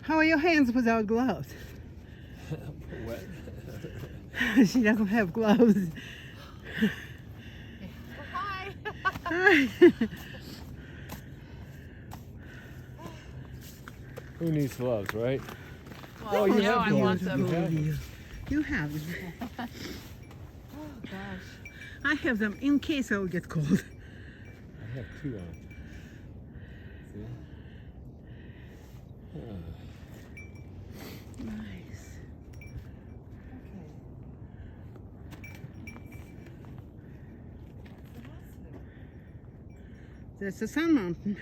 How are your hands without gloves? Wet. She doesn't have gloves. Hi. Hi. Who needs gloves, right? Well, you no, have I gloves. want You them. have them. You have them. Oh gosh. I have them in case I will get cold. I have two on. See? Nice. That's the Sun Mountain.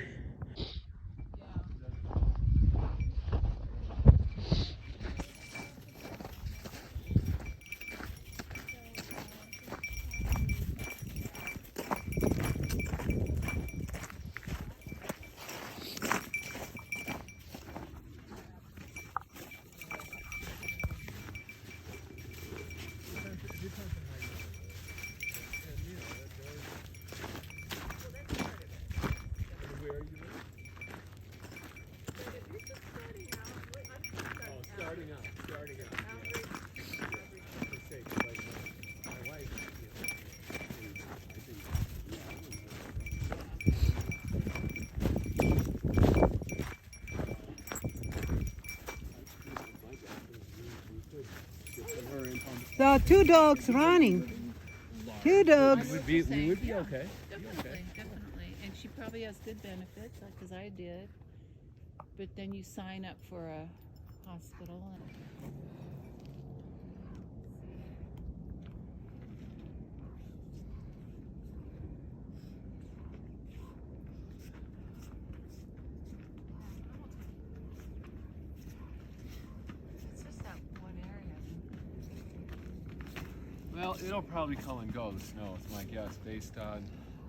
There are two dogs running. Two dogs. We would be okay. Definitely. And she probably has good benefits, because I did. But then you sign up for a hospital. It's just that one area. Well, it'll probably come and go, the snow, is my guess, based on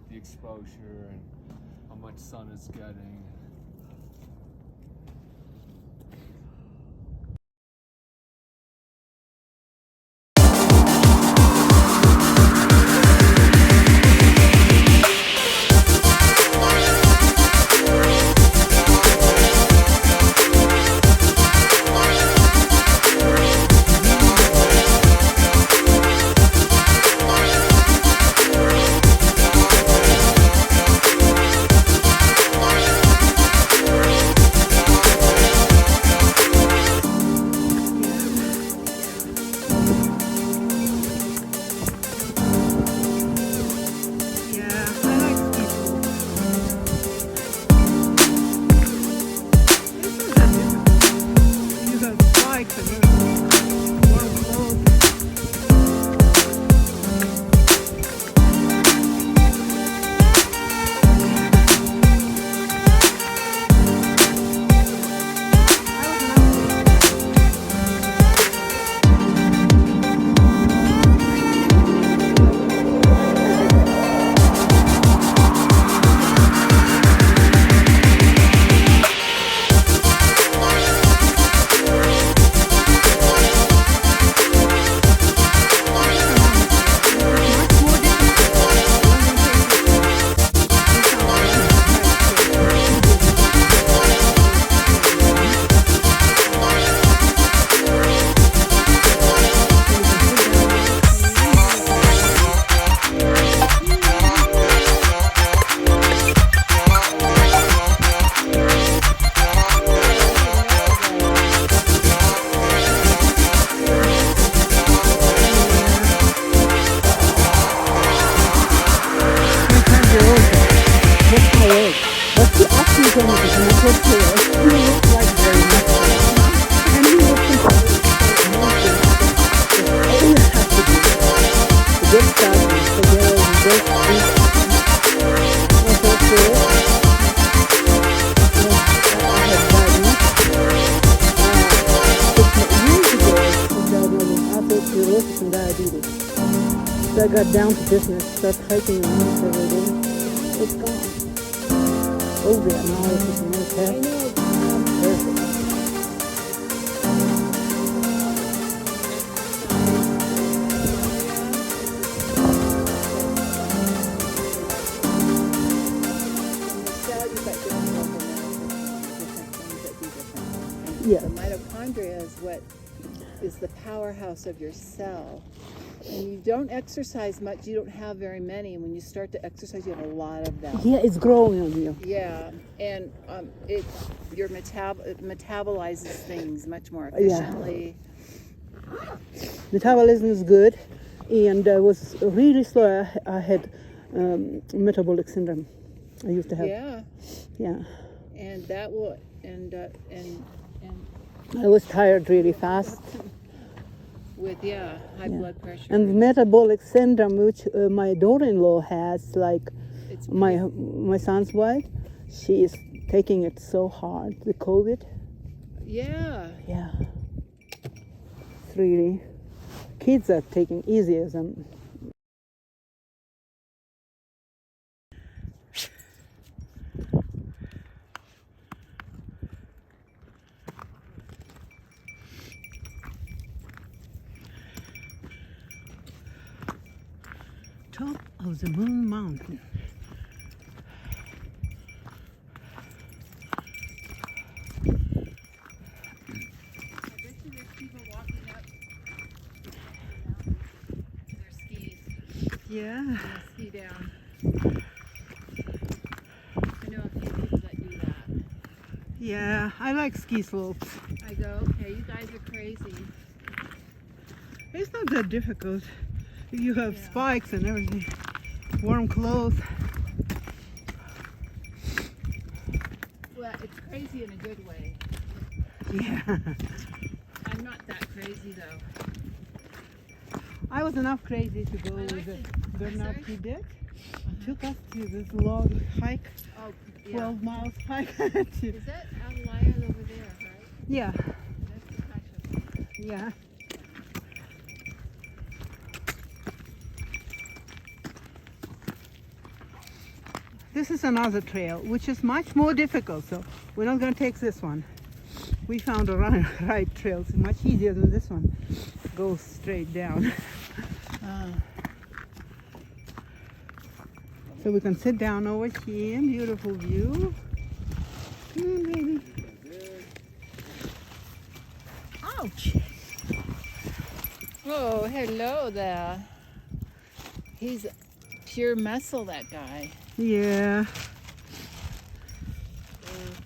the exposure and how much sun it's getting. So I got down to business, started hiking almost every day. It's gone. Over it now, it's just more past. I know. Perfect. Yes. The mitochondria is what is the powerhouse of your cell. And you don't exercise much, you don't have very many. And when you start to exercise, you have a lot of them. Yeah, it's growing on you. Yeah, and it metabolizes things much more Yeah. efficiently. Metabolism is good, and I was really slow. I had metabolic syndrome. I used to have. Yeah, Yeah. and that will and I was tired really fast. with high blood pressure. And metabolic syndrome, which my daughter-in-law has, like It's my son's wife, she is taking it so hard. The COVID. yeah. Yeah. It's really. Kids are taking easier than. Top of the Moon Mountain. I bet you there's people walking up their skis. Yeah. And they ski down. I know a few people that do that. Yeah, I like ski slopes. I go, okay, you guys are crazy. It's not that difficult. You have Yeah. spikes and everything. Warm clothes. Well, it's crazy in a good way. Yeah. I'm not that crazy though. I was enough crazy to go I like with the to- Bernard sorry? Pidec. Took us to this long hike, Oh, 12 miles hike. Is that Adelia over there, right? Yeah, That's the Kasha. yeah. This is another trail, which is much more difficult, so we're not going to take this one. We found a right trail. It's much easier than this one. Goes straight down. So we can sit down over here. Beautiful view. Come on, baby. Ouch. Oh, hello there. He's pure muscle, that guy. Yeah.